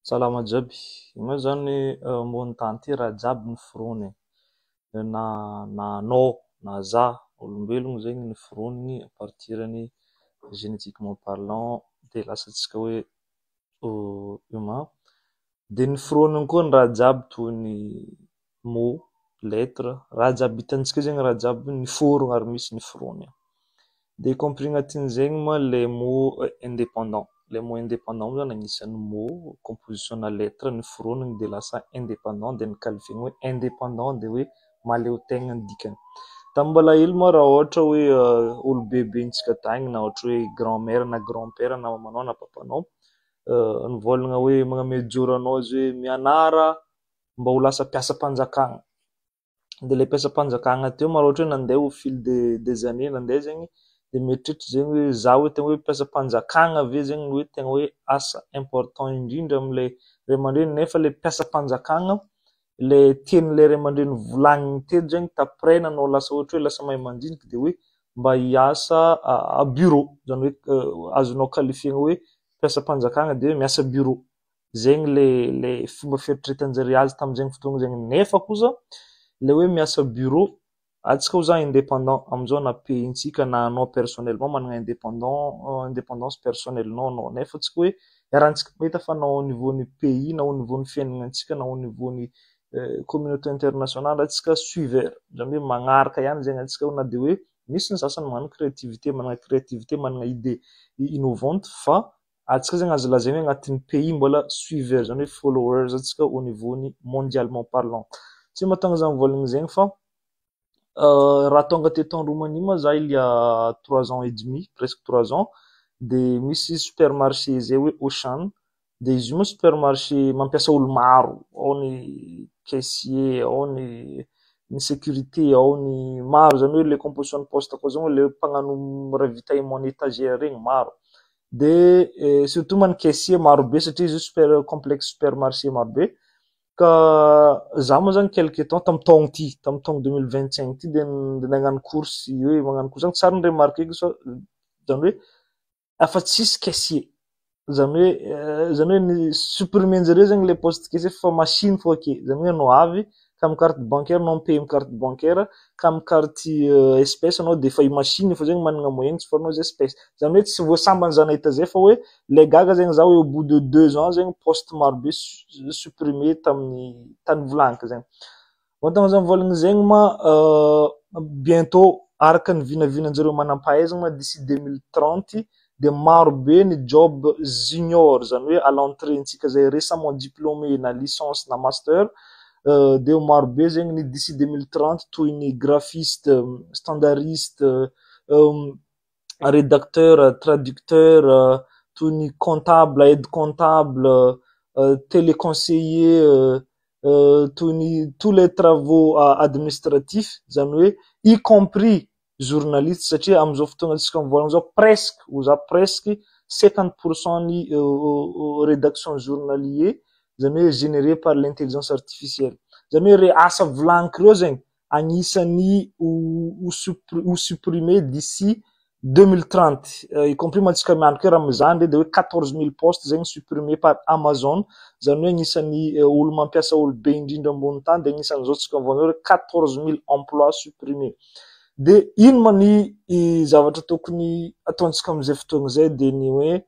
Salama jiaby. Io zany ambony tany ty raha jiaby noforoniny. Na anao, na zaho, olombelogno zegny noforoniny à partir-ny génétiquement parlant de lasa tsika hoe humain. De noforoniny koa ny raha jiaby toy ny mots, lettres, raha jiaby hitantsika zegny raha jiaby niforogno ary misy noforoniny. De y compris agnatin'izegny moa les mots indépendants. Les mots indépendants zany agnisan'ny mots composition-na lettre noforoniny de lasa indépendant de niqualifiena hoe indépendant de hoe maleo tegna ny dikany. Tamy mbola hely moa raha ohatra hoe olobebentsika tagny na ohatra hoe grand-mère na grand-père na mamanao na papanao nivolagna hoe magname joro anao izy hoe mianara mba ho lasa mpiasam-panjakagna. De le mpiasam-panjakagna teo ma raha ohatra hoe nandeha au fil des années nandeha zegny de mieritreritra zegny hoe zaho hoe tegna hoe mpiasam-panjakagna ave zegny hoe tegna hoe asa important indrindra am'le ray aman-dreny nefa le mpiasam-panjakagna le tian'le ray aman-dreny volagniny teto zegny taprena anao lasa ohatra hoe lasa mahay mandiniky de hoe mba hiasa à bureau zany hoe azonao qualifiena hoe mpiasam-panjakagna de hoe miasa bureau. Zegny le fomba fieritreretan-jare azy tam'zegny fotoagna zegny nefa kosa le hoe miasa bureau atsika ho za indépendant amizao na payentsika na anao personnellement managna indépendance personnelle non nefa tsika hoe iarahantsika mahita fa na au niveau-ny pays na au niveau-ny fiainagnantsika na au niveau-ny communauté internationale atsika suiveur zany hoe magnaraka ihany zegny atsika na de hoe misy ny sasany managna créativité managna idée innovante fa atsika zegny azo lazaina hoe agnatin'ny pays mbola suiveur zany hoe followers atsika au niveau-ny mondialement parlant. Tsy mahatonga za mivolagna zegny fa raha tonga teto en Roumanie moa za il y a 3 ans et demi, presque 3 ans, de misy supermarché zay hoe Auchan, de izy io moa supermarché mampiasa olo maro, ao ny caissier, ao ny sécurité, ao ny maro zany hoe le composition poste koa zany le mpagnano raha vita mon étagère regny maro. De surtout man caissier maro be satria izy io complexe supermarché maro be. Ka za moa zany quelque temps tamy taogno ty, tamy taogno 2025 ty de nagnano course hoe magnano course tsary remarqué so zany hoe afa tsisy caissier zany hoe ny supprimer-njare zegny le poste caissier fa machine fô ake zany hoe anao avy ka amy carte bancaire anao mipaye amy carte bancaire ka amy carte espèce anao de fa i machine fa zegny managna moyen tsy foranao espèce zany hoe tsy voasambany za nahita zay fa hoe le gaga zegny za hoe au bout de 2 ans zegny poste maro be supprimer tamin'ny tany volagniko zegny. Mahatonga za mivolagna zegny ma bientôt araka ny vinavinanjareo manam-pahaizagna d'ici 2030 de maro be ny job junior zany hoe à l'entrée-ntsika zay récemment diplômé na licence na master de maro be zegny ny d'ici 2030 toy ny graphiste, standardiste, rédacteur, traducteur, toy ny comptable, aide comptable, téléconseiller, toy ny tous les travaux administratifs zany hoe y compris journaliste satria amizao fotoagna tsika mivolagna zao presque 50% ny rédaction journalier zany hoe généré par l'intelligence artificielle. Zany hoe re asa volagniko reo zegny agnisan'ny ho supprimer d'ici 2030, y compris matsika mianatra raha mizandry de hoe 14 000 postes zegny supprimé par Amazon zany hoe agnisan'ny olo mampiasa olo be indrindra ambony tany de agnisan'izao tsika mivolagna hoe 14 000 emplois supprimés. De ino ma ny zavatra tokony ataontsika amizay fotoagna zay de ny hoe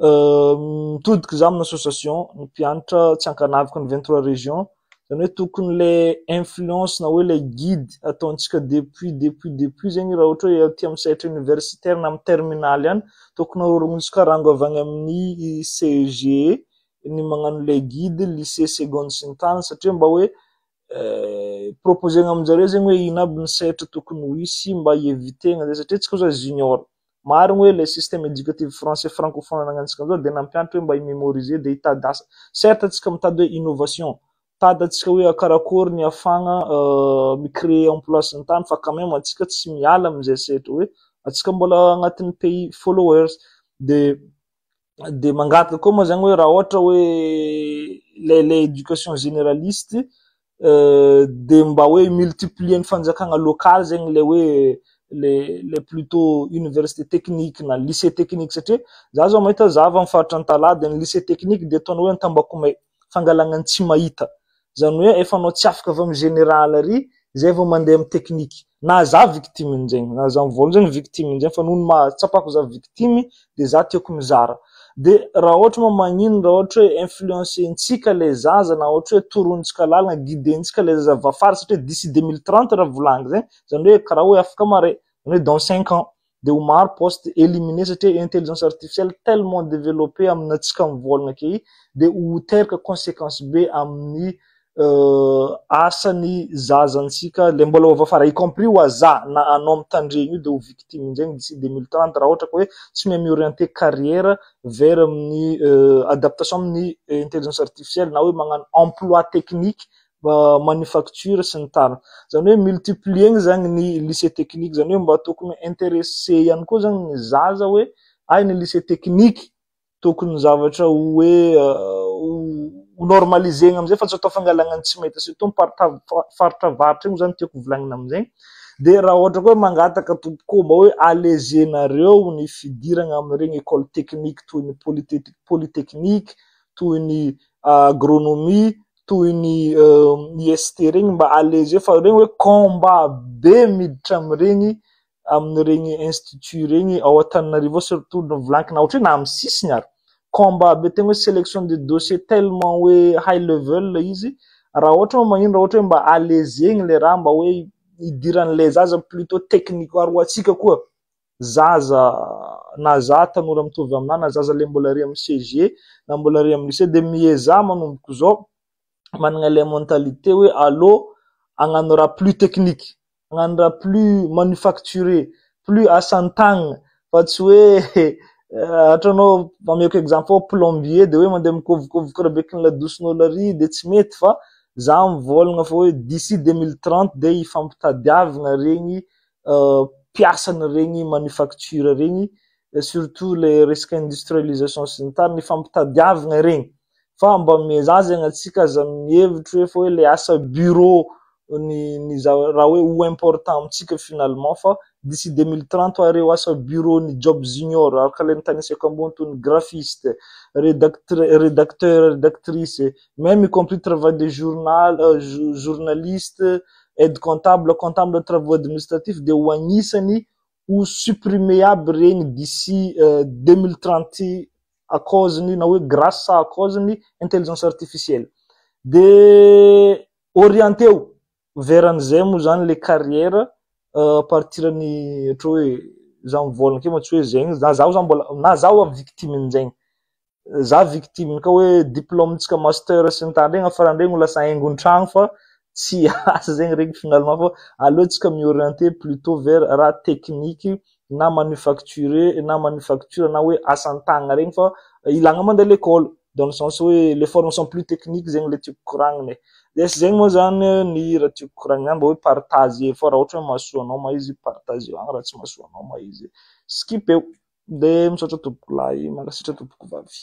mitodiky za amin'ny association ny mpianatra tsy ankanavaka ny 23 régions zany hoe tokony le influence na hoe le guide ataontsika depuis zegny raha ohatra hoe aty amy sehatra universitaire na amy terminal ihany tokony arorontsika rango avy agny amin'ny CEG ny magnano le guide lycée seconde sy ny tariny satria mba hoe proposegna aminjareo zegny hoe ino aby ny sehatra tokony ho hisy mba hievitena zay satria tsika zao junior marigny hoe le système éducatif français francophone anagnantsika zao de nampianatra hoe mba himémoriser de hitady asa certes atsika mitady hoe innovation tady atsika hoe akarakory ny afagna micréer emploi sy ny tany fa quand même atsika tsy miala amizay sehatra hoe atsika mbola agnatin'ny pays followers de mangataka koa moa zany hoe raha ohatra hoe le éducation généraliste de mba hoe multiplier ny fanjakagna local zegny le hoe le plutôt université technique na lycée technique satria za zao mahita zava amin'ny faritra Antalady ny lycée technique de ataonao hoe Tambakomay fangalagnany tsy mahita zany hoe efa anao tsy afaka avy amin'ny général ary zay vao mandeha amin'ny technique na za victime zegny na za mivôla zegny victime zegny fa noho mahatsapako za victime de za tiako mizara de raha ohatra moa magnino raha ohatra hoe influencentsika le zaza na ohatra hoe torontsika lalagna guidentsika le zaza vafary satria d'ici 2030 raha volagny zegny zany hoe karaha hoe afaka mare zany hoe dans 5 ans de ho maro poste éliminé satria intelligence artificielle tellement développé aminatsika mivôlagna ke de ho teraka conséquence be amin'ny asany zazantsika le mbola vafara y compris ho aza na anao mitandregny io de ho victime zegny d'ici 2030 raha ohatra ka hoe tsy mahay miorienter carrière vers amin'ny adaptation amin'ny intelligence artificielle na hoe magnano emploi technique manufacture sy ny tariny zany hoe multiplier zany ny lycée technique zany hoe mba tokony intéressé ihany koa zany ny zaza hoe ay ny lycée technique tokony zavatra hoe normalisegna amizay fa tsy atao fangalagnany tsy mahita surtout faritra varatra igny zany tiako volagnina amizay de raha ohatra koa mangataka tompoko mba hoe allégenareo ny fidiragna amin'iregny école technique toy ny polytechnique toy ny agronomie toy ny IST regny mba alléger fa regny hoe combat be miditra amin'iregny institut regny ao Antananarivo surtout no volankina ohatra hoe na amin'ny sisiny ary combat be tegna hoe sélection de dossier tellement hoe high level izy raha ohatra moa magnino raha ohatra hoe mba allézegny le raha mba hoe idiran'le zaza plutôt technique aro atsika koa zaza na za tanora mitovy aminahy na zaza le mbola ary amin'ny CG na mbola ary amin'ny lycée de mieza manomboko zao managna le mentalité hoe allo agnano raha plus technique agnano raha plus manufacturé plus asan-tagnana fa tsy hoe atranao ameko exemple plombier de hoe mandeha mikovokovoka raha beky ny ladoson'olo ary de tsy mety fa za mivôlagna fa hoe d'ici 2030 de ifampitadiavagna regny piasana regny manufacture regny surtout le resaka industrialisation sy ny tariny ifampitadiavagna regny fa mba mieza zegny atsika aza mihevitry hoe fa hoe le asa bureau ny raha hoe ou important amitsika finalement fa d'ici 2030 areo asa bureau ny job junior araka le nitanisako ambony toy ny graphiste rédacteur rédactrice même y compris travail de journal journaliste aide comptable comptable de travaux administratifs de ho agnisany ho supprimer aby regny d'ici 2030 à cause na hoe grâce à cause ny intelligence artificielle de orienteo vers an'izay moa zany le carrière à partir ny ohatra hoe za mivôlagna ke tsy hoe zegny na zaho zany mbola na zaho victime zegny za victime ka hoe diplôme-tsika master sy ny tariny regny afarandregny ho lasa haingon-tragno fa tsy asa zegny regny finalement fa aleotsika miorienter plutôt vers raha technique na manufacture na hoe asan-tagnana regny fa ilagna mandeha l'école dans le sens hoe les formations plus techniques zegny le tiako koragnina de zegny moa zany ny raha tiako koragnina mba hoe partager fa raha ohatra hoe mahasoa anao ma izy partager agny raha tsy mahasoa anao ma izy skipeo de misaotra tompoko lahy mankasiatra tompoko vavy